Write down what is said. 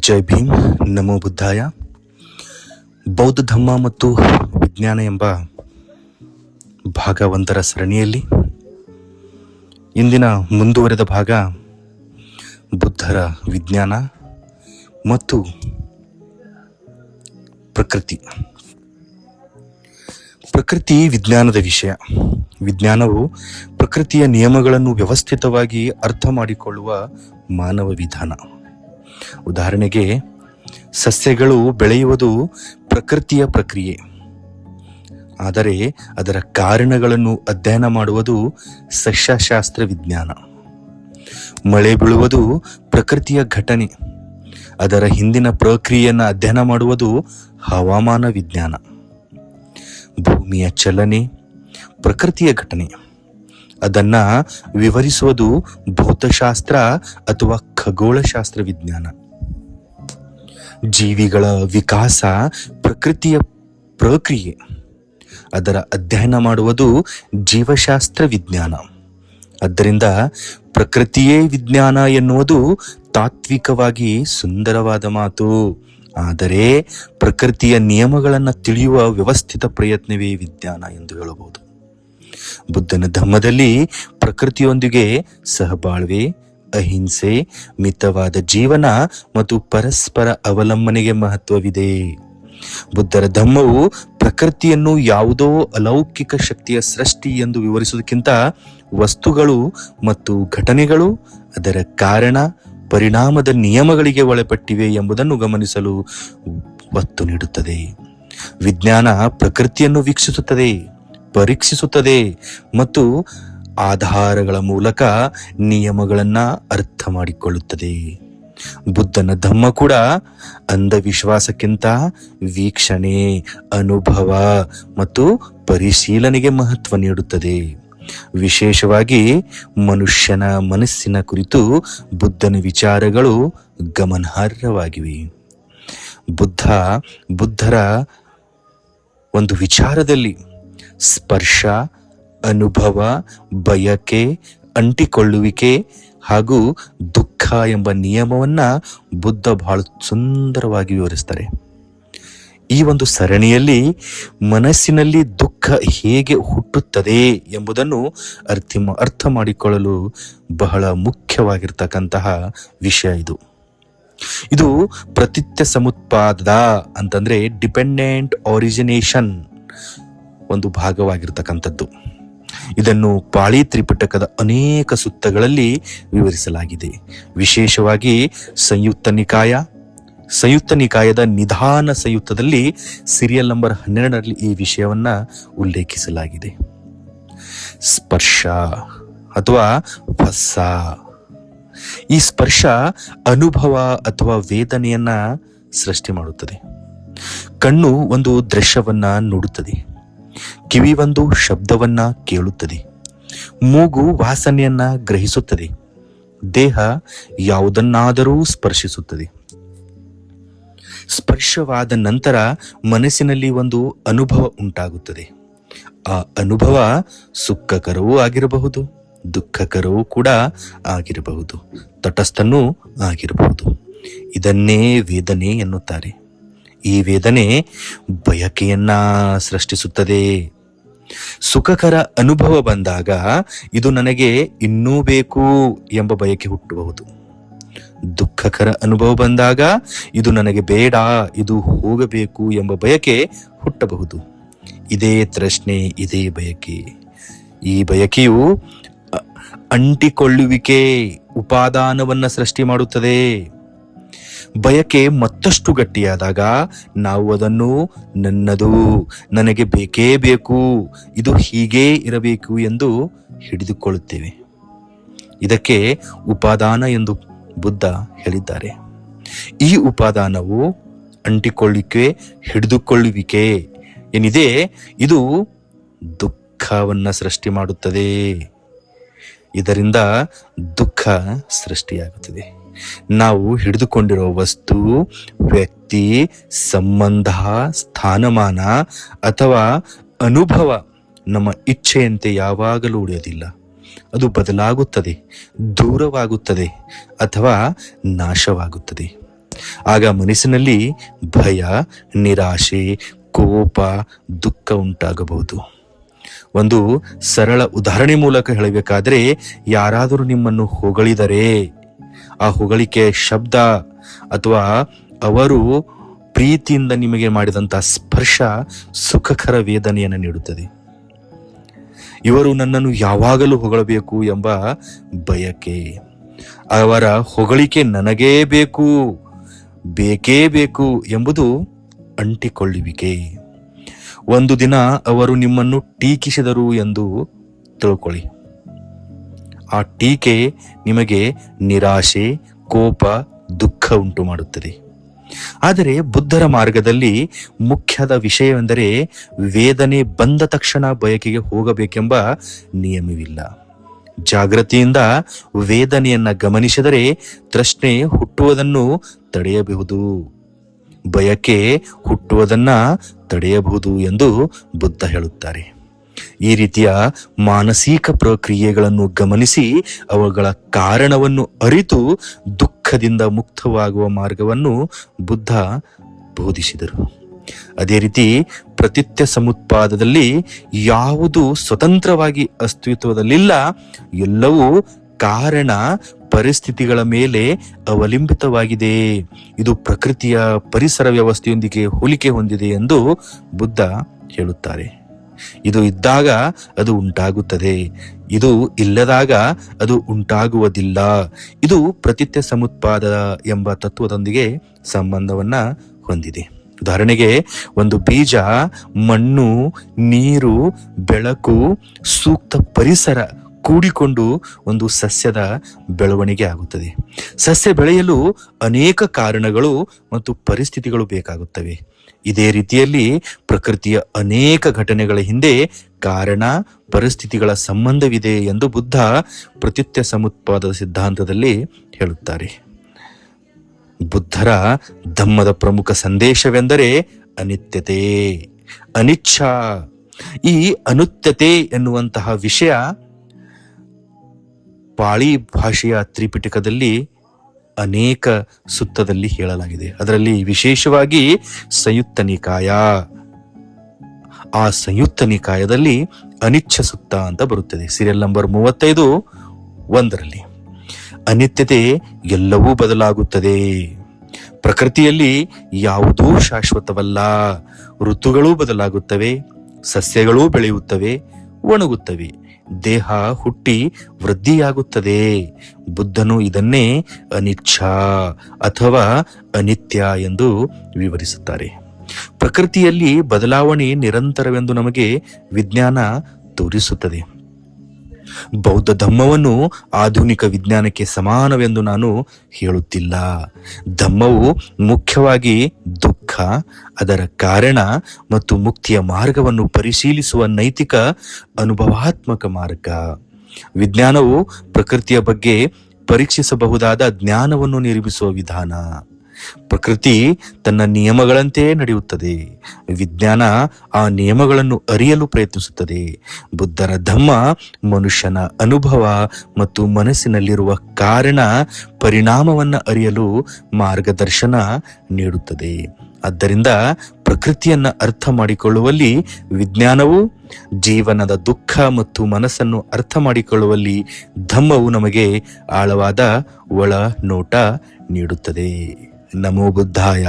ಜೈ ಭೀಮ್, ನಮೋ ಬುದ್ಧಾಯ. ಬೌದ್ಧ ಧಮ್ಮ ಮತ್ತು ವಿಜ್ಞಾನ ಎಂಬ ಭಾಗ 1ರ ಸರಣಿಯಲ್ಲಿ ಇಂದಿನ ಮುಂದುವರೆದ ಭಾಗ ಬುದ್ಧರ ವಿಜ್ಞಾನ ಮತ್ತು ಪ್ರಕೃತಿ ವಿಜ್ಞಾನದ ವಿಷಯ. ವಿಜ್ಞಾನವು ಪ್ರಕೃತಿಯ ನಿಯಮಗಳನ್ನು ವ್ಯವಸ್ಥಿತವಾಗಿ ಅರ್ಥ ಮಾಡಿಕೊಳ್ಳುವ ಮಾನವ ವಿಧಾನ. ಉದಾಹರಣೆಗೆ, ಸಸ್ಯಗಳು ಬೆಳೆಯುವುದು ಪ್ರಕೃತಿಯ ಪ್ರಕ್ರಿಯೆ, ಆದರೆ ಅದರ ಕಾರಣಗಳನ್ನು ಅಧ್ಯಯನ ಮಾಡುವುದು ಸಸ್ಯಶಾಸ್ತ್ರ ವಿಜ್ಞಾನ. ಮಳೆ ಬೀಳುವುದು ಪ್ರಕೃತಿಯ ಘಟನೆ, ಅದರ ಹಿಂದಿನ ಪ್ರಕ್ರಿಯೆಯನ್ನು ಅಧ್ಯಯನ ಮಾಡುವುದು ಹವಾಮಾನ ವಿಜ್ಞಾನ. ಭೂಮಿಯ ಚಲನೆ ಪ್ರಕೃತಿಯ ಘಟನೆ, ಅದನ್ನ ವಿವರಿಸುವುದು ಭೌತಶಾಸ್ತ್ರ ಅಥವಾ ಖಗೋಳಶಾಸ್ತ್ರ ವಿಜ್ಞಾನ. ಜೀವಿಗಳ ವಿಕಾಸ ಪ್ರಕೃತಿಯ ಪ್ರಕ್ರಿಯೆ, ಅದರ ಅಧ್ಯಯನ ಮಾಡುವುದು ಜೀವಶಾಸ್ತ್ರ ವಿಜ್ಞಾನ. ಆದ್ದರಿಂದ ಪ್ರಕೃತಿಯೇ ವಿಜ್ಞಾನ ಎನ್ನುವುದು ತಾತ್ವಿಕವಾಗಿ ಸುಂದರವಾದ ಮಾತು, ಆದರೆ ಪ್ರಕೃತಿಯ ನಿಯಮಗಳನ್ನು ತಿಳಿಯುವ ವ್ಯವಸ್ಥಿತ ಪ್ರಯತ್ನವೇ ವಿಜ್ಞಾನ ಎಂದು ಹೇಳಬಹುದು. ಬುದ್ಧನ ಧಮ್ಮದಲ್ಲಿ ಪ್ರಕೃತಿಯೊಂದಿಗೆ ಸಹಬಾಳ್ವೆ, ಅಹಿಂಸೆ, ಮಿತವಾದ ಜೀವನ ಮತ್ತು ಪರಸ್ಪರ ಅವಲಂಬನೆಗೆ ಮಹತ್ವವಿದೆ. ಬುದ್ಧರ ಧಮ್ಮವು ಪ್ರಕೃತಿಯನ್ನು ಯಾವುದೋ ಅಲೌಕಿಕ ಶಕ್ತಿಯ ಸೃಷ್ಟಿ ಎಂದು ವಿವರಿಸುವುದಕ್ಕಿಂತ ವಸ್ತುಗಳು ಮತ್ತು ಘಟನೆಗಳು ಅದರ ಕಾರಣ ಪರಿಣಾಮದ ನಿಯಮಗಳಿಗೆ ಒಳಪಟ್ಟಿವೆ ಎಂಬುದನ್ನು ಗಮನಿಸಲು ಒತ್ತು ನೀಡುತ್ತದೆ. ವಿಜ್ಞಾನ ಪ್ರಕೃತಿಯನ್ನು ವೀಕ್ಷಿಸುತ್ತದೆ, ಪರೀಕ್ಷಿಸುತ್ತದೆ ಮತ್ತು ಆಧಾರಗಳ ಮೂಲಕ ನಿಯಮಗಳನ್ನು ಅರ್ಥ ಮಾಡಿಕೊಳ್ಳುತ್ತದೆ. ಬುದ್ಧನ ಧಮ್ಮ ಕೂಡ ಅಂಧವಿಶ್ವಾಸಕ್ಕಿಂತ ವೀಕ್ಷಣೆ, ಅನುಭವ ಮತ್ತು ಪರಿಶೀಲನೆಗೆ ಮಹತ್ವ ನೀಡುತ್ತದೆ. ವಿಶೇಷವಾಗಿ ಮನುಷ್ಯನ ಮನಸ್ಸಿನ ಕುರಿತು ಬುದ್ಧನ ವಿಚಾರಗಳು ಗಮನಾರ್ಹವಾಗಿವೆ. ಬುದ್ಧರ ಒಂದು ವಿಚಾರದಲ್ಲಿ ಸ್ಪರ್ಶ, ಅನುಭವ, ಬಯಕೆ, ಅಂಟಿಕೊಳ್ಳುವಿಕೆ ಹಾಗೂ ದುಃಖ ಎಂಬ ನಿಯಮವನ್ನ ಬುದ್ಧ ಬಹಳ ಸುಂದರವಾಗಿ ವಿವರಿಸ್ತಾರೆ. ಈ ಒಂದು ಸರಣಿಯಲ್ಲಿ ಮನಸ್ಸಿನಲ್ಲಿ ದುಃಖ ಹೇಗೆ ಹುಟ್ಟುತ್ತದೆ ಎಂಬುದನ್ನು ಅರ್ಥ ಮಾಡಿಕೊಳ್ಳಲು ಬಹಳ ಮುಖ್ಯವಾಗಿರ್ತಕ್ಕಂತಹ ವಿಷಯ ಇದು ಪ್ರತಿತ್ಯ ಸಮುತ್ಪಾದ ಅಂತಂದ್ರೆ ಡಿಪೆಂಡೆಂಟ್ ಆರಿಜಿನೇಷನ್ ಒಂದು ಭಾಗವಾಗಿರ್ತಕ್ಕಂಥದ್ದು. ಇದನ್ನು ಪಾಳಿ ತ್ರಿಪಿಟಕದ ಅನೇಕ ಸುತ್ತಗಳಲ್ಲಿ ವಿವರಿಸಲಾಗಿದೆ. ವಿಶೇಷವಾಗಿ ಸಂಯುಕ್ತ ನಿಕಾಯದ ನಿಧಾನ ಸಂಯುತ್ತದಲ್ಲಿ ಸೀರಿಯಲ್ ನಂಬರ್ 12ರಲ್ಲಿ ಈ ವಿಷಯವನ್ನ ಉಲ್ಲೇಖಿಸಲಾಗಿದೆ. ಸ್ಪರ್ಶ ಅಥವಾ ಫಸ್ಸ, ಈ ಸ್ಪರ್ಶ ಅನುಭವ ಅಥವಾ ವೇದನೆಯನ್ನ ಸೃಷ್ಟಿ ಮಾಡುತ್ತದೆ. ಕಣ್ಣು ಒಂದು ದೃಶ್ಯವನ್ನ ನೋಡುತ್ತದೆ, ಕಿವಿ ಒಂದು ಶಬ್ದವನ್ನ ಕೇಳುತ್ತದೆ, ಮೂಗು ವಾಸನೆಯನ್ನ ಗ್ರಹಿಸುತ್ತದೆ, ದೇಹ ಯಾವುದನ್ನಾದರೂ ಸ್ಪರ್ಶಿಸುತ್ತದೆ. ಸ್ಪರ್ಶವಾದ ನಂತರ ಮನಸ್ಸಿನಲ್ಲಿ ಒಂದು ಅನುಭವ ಉಂಟಾಗುತ್ತದೆ. ಆ ಅನುಭವ ಸುಖಕರವೂ ಆಗಿರಬಹುದು, ದುಃಖಕರವೂ ಕೂಡ ಆಗಿರಬಹುದು, ತಟಸ್ಥನೂ ಆಗಿರಬಹುದು. ಇದನ್ನೇ ವೇದನೆ ಎನ್ನುತ್ತಾರೆ. ಈ ವೇದನೆ ಬಯಕೆಯನ್ನ ಸೃಷ್ಟಿಸುತ್ತದೆ. ಸುಖಕರ ಅನುಭವ ಬಂದಾಗ ಇದು ನನಗೆ ಇನ್ನೂ ಬೇಕು ಎಂಬ ಬಯಕೆ ಹುಟ್ಟಬಹುದು. ದುಃಖಕರ ಅನುಭವ ಬಂದಾಗ ಇದು ನನಗೆ ಬೇಡ, ಇದು ಹೋಗಬೇಕು ಎಂಬ ಬಯಕೆ ಹುಟ್ಟಬಹುದು. ಇದೇ ತೃಷ್ಣೆ, ಇದೇ ಬಯಕೆ. ಈ ಬಯಕೆಯು ಅಂಟಿಕೊಳ್ಳುವಿಕೆ, ಉಪಾದಾನವನ್ನ ಸೃಷ್ಟಿ ಮಾಡುತ್ತದೆ. ಬಯಕೆ ಮತ್ತಷ್ಟು ಗಟ್ಟಿಯಾದಾಗ ನಾವು ಅದನ್ನು ನನ್ನದು, ನನಗೆ ಬೇಕೇ ಬೇಕು, ಇದು ಹೀಗೇ ಇರಬೇಕು ಎಂದು ಹಿಡಿದುಕೊಳ್ಳುತ್ತೇವೆ. ಇದಕ್ಕೆ ಉಪಾದಾನ ಎಂದು ಬುದ್ಧ ಹೇಳಿದ್ದಾರೆ. ಈ ಉಪಾದಾನವು ಅಂಟಿಕೊಳ್ಳಿಕೆ, ಹಿಡಿದುಕೊಳ್ಳುವಿಕೆ ಏನಿದೆ, ಇದು ದುಃಖವನ್ನ ಸೃಷ್ಟಿ ಮಾಡುತ್ತದೆ. ಇದರಿಂದ ದುಃಖ ಸೃಷ್ಟಿಯಾಗುತ್ತದೆ. ನಾವು ಹಿಡಿದುಕೊಂಡಿರುವ ವಸ್ತು, ವ್ಯಕ್ತಿ, ಸಂಬಂಧ, ಸ್ಥಾನಮಾನ ಅಥವಾ ಅನುಭವ ನಮ್ಮ ಇಚ್ಛೆಯಂತೆ ಯಾವಾಗಲೂ ಉಳಿಯೋದಿಲ್ಲ. ಅದು ಬದಲಾಗುತ್ತದೆ, ದೂರವಾಗುತ್ತದೆ ಅಥವಾ ನಾಶವಾಗುತ್ತದೆ. ಆಗ ಮನಸ್ಸಿನಲ್ಲಿ ಭಯ, ನಿರಾಶೆ, ಕೋಪ, ದುಃಖ ಉಂಟಾಗಬಹುದು. ಒಂದು ಸರಳ ಉದಾಹರಣೆ ಮೂಲಕ ಹೇಳಬೇಕಾದ್ರೆ, ಯಾರಾದರೂ ನಿಮ್ಮನ್ನು ಹೊಗಳಿದರೆ ಆ ಹೊಗಳಿಕೆ ಶಬ್ದ ಅಥವಾ ಅವರು ಪ್ರೀತಿಯಿಂದ ನಿಮಗೆ ಮಾಡಿದಂಥ ಸ್ಪರ್ಶ ಸುಖಕರ ವೇದನೆಯನ್ನು ನೀಡುತ್ತದೆ. ಇವರು ನನ್ನನ್ನು ಯಾವಾಗಲೂ ಹೊಗಳಬೇಕು ಎಂಬ ಬಯಕೆ, ಅವರ ಹೊಗಳಿಕೆ ನನಗೇ ಬೇಕು, ಬೇಕೇ ಬೇಕು ಎಂಬುದು ಅಂಟಿಕೊಳ್ಳುವಿಕೆ. ಒಂದು ದಿನ ಅವರು ನಿಮ್ಮನ್ನು ಟೀಕಿಸಿದರು ಎಂದು ತಿಳ್ಕೊಳ್ಳಿ. ಆ ಟೀಕೆ ನಿಮಗೆ ನಿರಾಶೆ, ಕೋಪ, ದುಃಖ ಉಂಟು ಮಾಡುತ್ತದೆ. ಆದರೆ ಬುದ್ಧರ ಮಾರ್ಗದಲ್ಲಿ ಮುಖ್ಯದ ವಿಷಯವೆಂದರೆ ವೇದನೆ ಬಂದ ತಕ್ಷಣ ಬಯಕೆಗೆ ಹೋಗಬೇಕೆಂಬ ನಿಯಮವಿಲ್ಲ. ಜಾಗೃತಿಯಿಂದ ವೇದನೆಯನ್ನ ಗಮನಿಸಿದರೆ ತೃಷ್ಣೆ ಹುಟ್ಟುವುದನ್ನು ತಡೆಯಬಹುದು, ಬಯಕೆ ಹುಟ್ಟುವುದನ್ನ ತಡೆಯಬಹುದು ಎಂದು ಬುದ್ಧ ಹೇಳುತ್ತಾರೆ. ಈ ರೀತಿಯ ಮಾನಸಿಕ ಪ್ರಕ್ರಿಯೆಗಳನ್ನು ಗಮನಿಸಿ ಅವುಗಳ ಕಾರಣವನ್ನು ಅರಿತು ದುಃಖದಿಂದ ಮುಕ್ತವಾಗುವ ಮಾರ್ಗವನ್ನು ಬುದ್ಧ ಬೋಧಿಸಿದರು. ಅದೇ ರೀತಿ ಪ್ರತಿತ್ಯ ಸಮುತ್ಪಾದದಲ್ಲಿ ಯಾವುದು ಸ್ವತಂತ್ರವಾಗಿ ಅಸ್ತಿತ್ವದಲ್ಲಿಲ್ಲ, ಎಲ್ಲವೂ ಕಾರಣ ಪರಿಸ್ಥಿತಿಗಳ ಮೇಲೆ ಅವಲಂಬಿತವಾಗಿದೆ. ಇದು ಪ್ರಕೃತಿಯ ಪರಿಸರ ವ್ಯವಸ್ಥೆಯೊಂದಿಗೆ ಹೋಲಿಕೆ ಹೊಂದಿದೆ ಎಂದು ಬುದ್ಧ ಹೇಳುತ್ತಾರೆ. ಇದು ಇದ್ದಾಗ ಅದು ಉಂಟಾಗುತ್ತದೆ, ಇದು ಇಲ್ಲದಾಗ ಅದು ಉಂಟಾಗುವುದಿಲ್ಲ. ಇದು ಪ್ರತಿತ್ಯ ಸಮುತ್ಪಾದ ಎಂಬ ತತ್ವದೊಂದಿಗೆ ಸಂಬಂಧವನ್ನ ಹೊಂದಿದೆ. ಉದಾಹರಣೆಗೆ, ಒಂದು ಬೀಜ, ಮಣ್ಣು, ನೀರು, ಬೆಳಕು, ಸೂಕ್ತ ಪರಿಸರ ಕೂಡಿಕೊಂಡು ಒಂದು ಸಸ್ಯದ ಬೆಳವಣಿಗೆ ಆಗುತ್ತದೆ. ಸಸ್ಯ ಬೆಳೆಯಲು ಅನೇಕ ಕಾರಣಗಳು ಮತ್ತು ಪರಿಸ್ಥಿತಿಗಳು ಬೇಕಾಗುತ್ತವೆ. ಇದೇ ರೀತಿಯಲ್ಲಿ ಪ್ರಕೃತಿಯ ಅನೇಕ ಘಟನೆಗಳ ಹಿಂದೆ ಕಾರಣ ಪರಿಸ್ಥಿತಿಗಳ ಸಂಬಂಧವಿದೆ ಎಂದು ಬುದ್ಧ ಪ್ರತಿತ್ಯ ಸಮುತ್ಪಾದದ ಸಿದ್ಧಾಂತದಲ್ಲಿ ಹೇಳುತ್ತಾರೆ. ಬುದ್ಧರ ಧಮ್ಮದ ಪ್ರಮುಖ ಸಂದೇಶವೆಂದರೆ ಅನಿತ್ಯತೆ, ಅನಿಚ್ಛಾ. ಈ ಅನುತ್ಯತೆ ಎನ್ನುವಂತಹ ವಿಷಯ ಪಾಳಿ ಭಾಷೆಯ ತ್ರಿಪಿಟಕದಲ್ಲಿ ಅನೇಕ ಸುತ್ತದಲ್ಲಿ ಹೇಳಲಾಗಿದೆ. ಅದರಲ್ಲಿ ವಿಶೇಷವಾಗಿ ಸಂಯುಕ್ತ ನಿಕಾಯ, ಆ ಸಂಯುಕ್ತ ನಿಕಾಯದಲ್ಲಿ ಅನಿಚ್ಛ ಸುತ್ತ ಅಂತ ಬರುತ್ತದೆ. ಸೀರಿಯಲ್ ನಂಬರ್ 35 ಅನಿತ್ಯತೆ ಎಲ್ಲವೂ ಬದಲಾಗುತ್ತದೆ. ಪ್ರಕೃತಿಯಲ್ಲಿ ಯಾವುದೂ ಶಾಶ್ವತವಲ್ಲ. ಋತುಗಳೂ ಬದಲಾಗುತ್ತವೆ, ಸಸ್ಯಗಳೂ ಬೆಳೆಯುತ್ತವೆ, ಒಣಗುತ್ತವೆ, ದೇಹ ಹುಟ್ಟಿ ವೃದ್ಧಿಯಾಗುತ್ತದೆ. ಬುದ್ಧನು ಇದನ್ನೇ ಅನಿಚ್ಛಾ ಅಥವಾ ಅನಿತ್ಯ ಎಂದು ವಿವರಿಸುತ್ತಾರೆ. ಪ್ರಕೃತಿಯಲ್ಲಿ ಬದಲಾವಣೆ ನಿರಂತರವೆಂದು ನಮಗೆ ವಿಜ್ಞಾನ ತೋರಿಸುತ್ತದೆ. ಬೌದ್ಧ ಧಮ್ಮವನ್ನು ಆಧುನಿಕ ವಿಜ್ಞಾನಕ್ಕೆ ಸಮಾನವೆಂದು ನಾನು ಹೇಳುತ್ತಿಲ್ಲ. ಧಮ್ಮವು ಮುಖ್ಯವಾಗಿ ದುಃಖ, ಅದರ ಕಾರಣ ಮತ್ತು ಮುಕ್ತಿಯ ಮಾರ್ಗವನ್ನು ಪರಿಶೀಲಿಸುವ ನೈತಿಕ ಅನುಭವಾತ್ಮಕ ಮಾರ್ಗ. ವಿಜ್ಞಾನವು ಪ್ರಕೃತಿಯ ಬಗ್ಗೆ ಪರೀಕ್ಷಿಸಬಹುದಾದ ಜ್ಞಾನವನ್ನು ನಿರ್ಮಿಸುವ ವಿಧಾನ. ಪ್ರಕೃತಿ ತನ್ನ ನಿಯಮಗಳಂತೆ ನಡೆಯುತ್ತದೆ, ವಿಜ್ಞಾನ ಆ ನಿಯಮಗಳನ್ನು ಅರಿಯಲು ಪ್ರಯತ್ನಿಸುತ್ತದೆ. ಬುದ್ಧರ ಧಮ್ಮ ಮನುಷ್ಯನ ಅನುಭವ ಮತ್ತು ಮನಸ್ಸಿನಲ್ಲಿರುವ ಕಾರಣ ಪರಿಣಾಮವನ್ನು ಅರಿಯಲು ಮಾರ್ಗದರ್ಶನ ನೀಡುತ್ತದೆ. ಆದ್ದರಿಂದ ಪ್ರಕೃತಿಯನ್ನ ಅರ್ಥ ಮಾಡಿಕೊಳ್ಳುವಲ್ಲಿ ವಿಜ್ಞಾನವು, ಜೀವನದ ದುಃಖ ಮತ್ತು ಮನಸ್ಸನ್ನು ಅರ್ಥ ಮಾಡಿಕೊಳ್ಳುವಲ್ಲಿ ಧಮ್ಮವು ನಮಗೆ ಆಳವಾದ ಒಳ ನೋಟ ನೀಡುತ್ತದೆ. ನಮೋ ಬುದ್ಧಾಯ.